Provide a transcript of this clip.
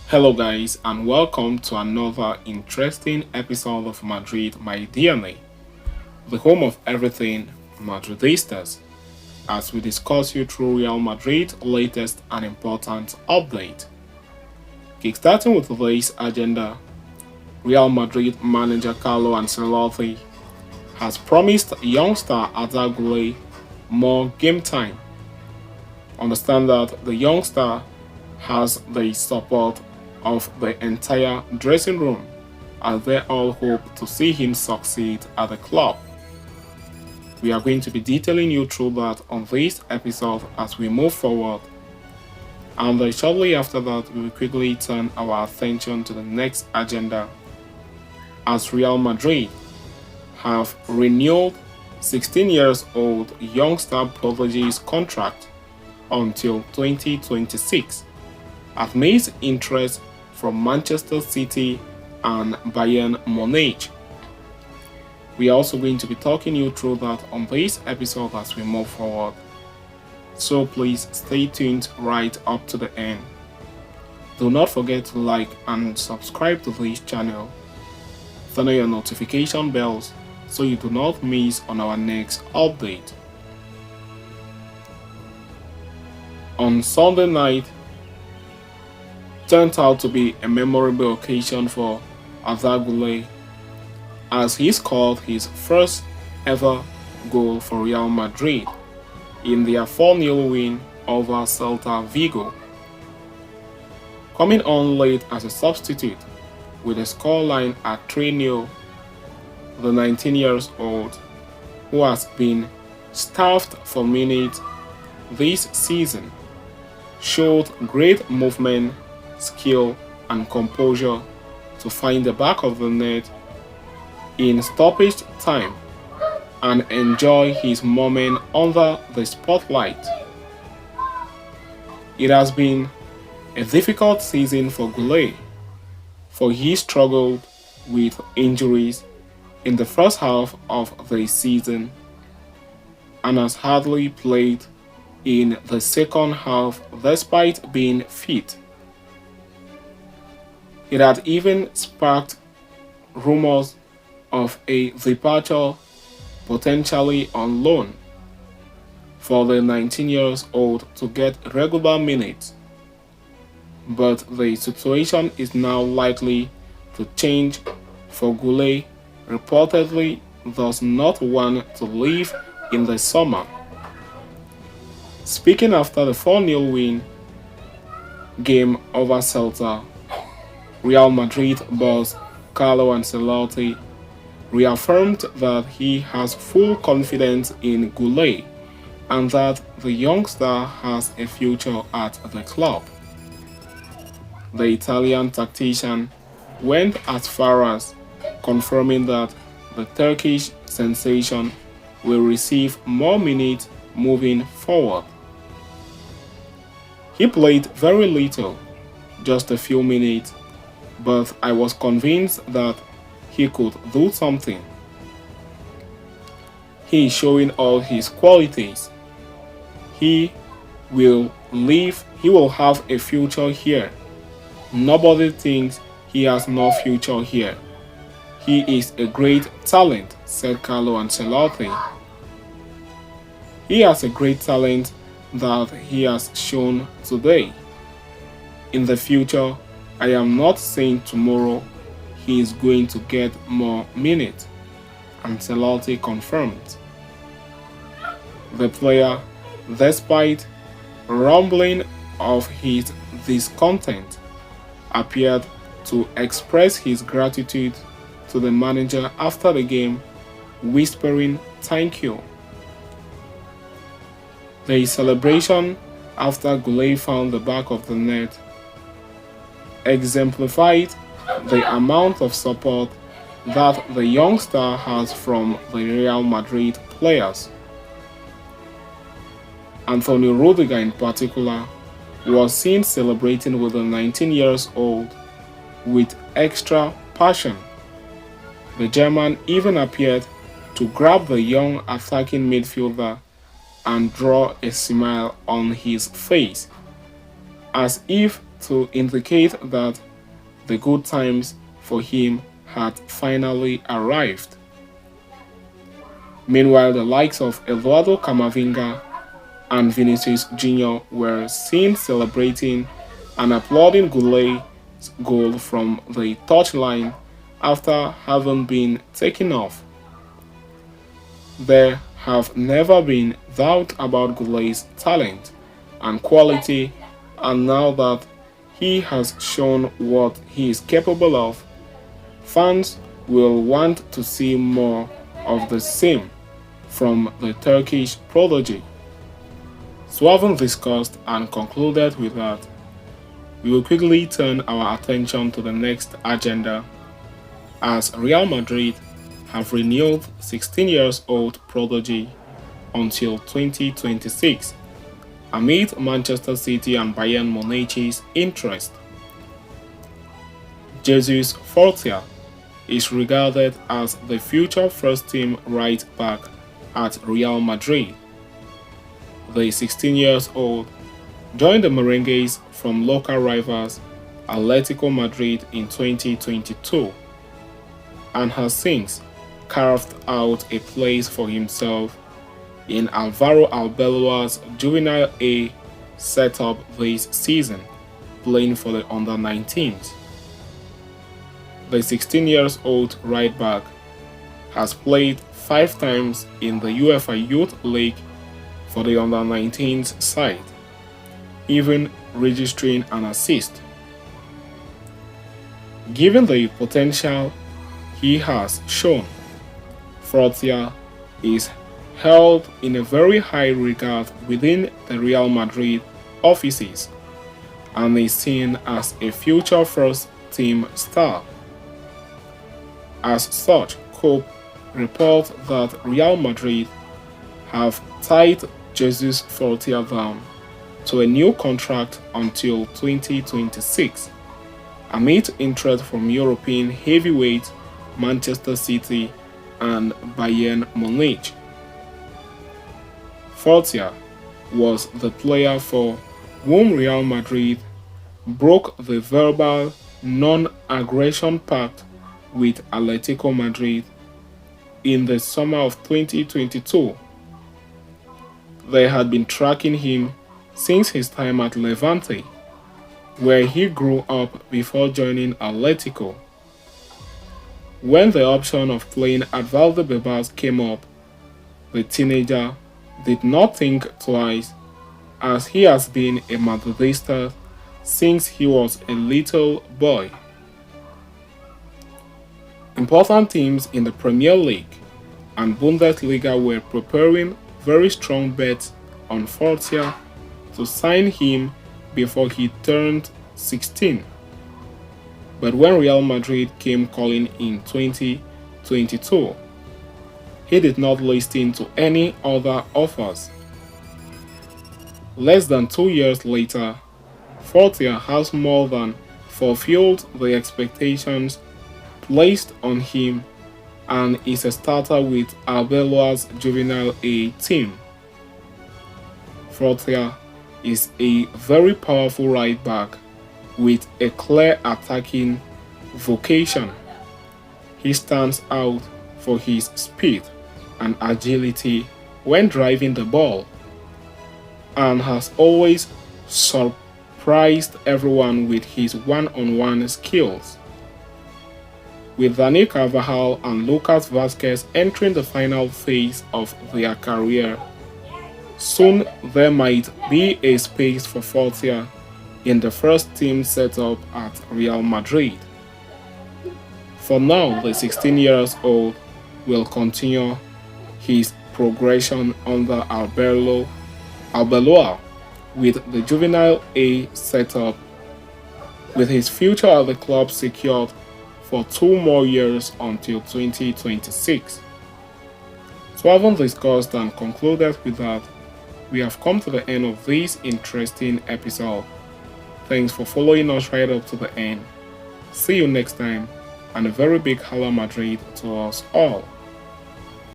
Hello, guys, and welcome to another interesting episode of Madrid, my DNA, the home of everything Madridistas, as we discuss you through Real Madrid's latest and important update. Kickstarting with today's agenda, Real Madrid manager Carlo Ancelotti has promised youngster Arda Guler more game time. Understand that the youngster has the support of the entire dressing room as they all hope to see him succeed at the club. We are going to be detailing you through that on this episode as we move forward, and shortly after that we will quickly turn our attention to the next agenda as Real Madrid have renewed 16 years old youngster prodigy's contract until 2026 amidst interest from Manchester City and Bayern Munich. We are also going to be talking you through that on this episode as we move forward. So please stay tuned right up to the end. Do not forget to like and subscribe to this channel. Turn on your notification bells so you do not miss on our next update. On Sunday night turned out to be a memorable occasion for Arda Guler as he scored his first ever goal for Real Madrid in their 4-0 win over Celta Vigo. Coming on late as a substitute with a scoreline at 3-0, the 19 years old, who has been starved for minutes this season, showed great movement, skill and composure to find the back of the net in stoppage time and enjoy his moment under the spotlight. It has been a difficult season for Guler, for he struggled with injuries in the first half of the season and has hardly played in the second half despite being fit. It had even sparked rumors of a departure potentially on loan for the 19 years old to get regular minutes. But the situation is now likely to change for Guler reportedly does not want to leave in the summer. Speaking after the 4-0 win game over Celta, Real Madrid boss Carlo Ancelotti reaffirmed that he has full confidence in Guler and that the youngster has a future at the club. The Italian tactician went as far as confirming that the Turkish sensation will receive more minutes moving forward. He played very little, just a few minutes, but I was convinced that he could do something. He is showing all his qualities. He will have a future here. Nobody thinks he has no future here. He is a great talent, said Carlo Ancelotti. He has a great talent that he has shown today. In the future, I am not saying tomorrow he is going to get more minutes, Ancelotti confirmed. The player, despite rumbling of his discontent, appeared to express his gratitude to the manager after the game, whispering "thank you." The celebration after Guler found the back of the net exemplified the amount of support that the youngster has from the Real Madrid players. Antonio Rudiger in particular was seen celebrating with the 19 years old with extra passion. The German even appeared to grab the young attacking midfielder and draw a smile on his face, as if to indicate that the good times for him had finally arrived. Meanwhile, the likes of Eduardo Camavinga and Vinicius Jr. were seen celebrating and applauding Goulet's goal from the touchline after having been taken off. There have never been doubt about Goulet's talent and quality, and now that he has shown what he is capable of, fans will want to see more of the same from the Turkish prodigy. So having discussed and concluded with that, we will quickly turn our attention to the next agenda, as Real Madrid have renewed 16-year-old prodigy until 2026, amid Manchester City and Bayern Munich's interest. Jesus Fortea is regarded as the future first-team right-back at Real Madrid. The 16-year-old joined the Merengues from local rivals Atletico Madrid in 2022 and has since carved out a place for himself in Alvaro Arbeloa's Juvenile A setup this season, playing for the under-19s. The 16-year-old right-back has played 5 times in the UEFA Youth League for the under-19s side, even registering an assist. Given the potential he has shown, Fortea is held in a very high regard within the Real Madrid offices and is seen as a future first-team star. As such, Cope reports that Real Madrid have tied Jesus Fortea down to a new contract until 2026, amid interest from European heavyweights Manchester City and Bayern Munich. Fortea was the player for whom Real Madrid broke the verbal non-aggression pact with Atletico Madrid in the summer of 2022. They had been tracking him since his time at Levante, where he grew up before joining Atletico. When the option of playing at Valdebebas came up, the teenager did not think twice, as he has been a Madridista since he was a little boy. Important teams in the Premier League and Bundesliga were preparing very strong bets on Fortea to sign him before he turned 16. But when Real Madrid came calling in 2022, he did not listen to any other offers. Less than 2 years later, Fortea has more than fulfilled the expectations placed on him and is a starter with Arbeloa's Juvenile A team. Fortea is a very powerful right back with a clear attacking vocation. He stands out for his speed and agility when driving the ball, and has always surprised everyone with his one-on-one skills. With Dani Carvajal and Lucas Vazquez entering the final phase of their career, soon there might be a space for Fortea in the first team setup at Real Madrid. For now, the 16-year-old will continue his progression under Arbeloa with the Juvenile A setup, with his future at the club secured for 2 more years until 2026. So having discussed and concluded with that, we have come to the end of this interesting episode. Thanks for following us right up to the end. See you next time, and a very big Hala Madrid to us all.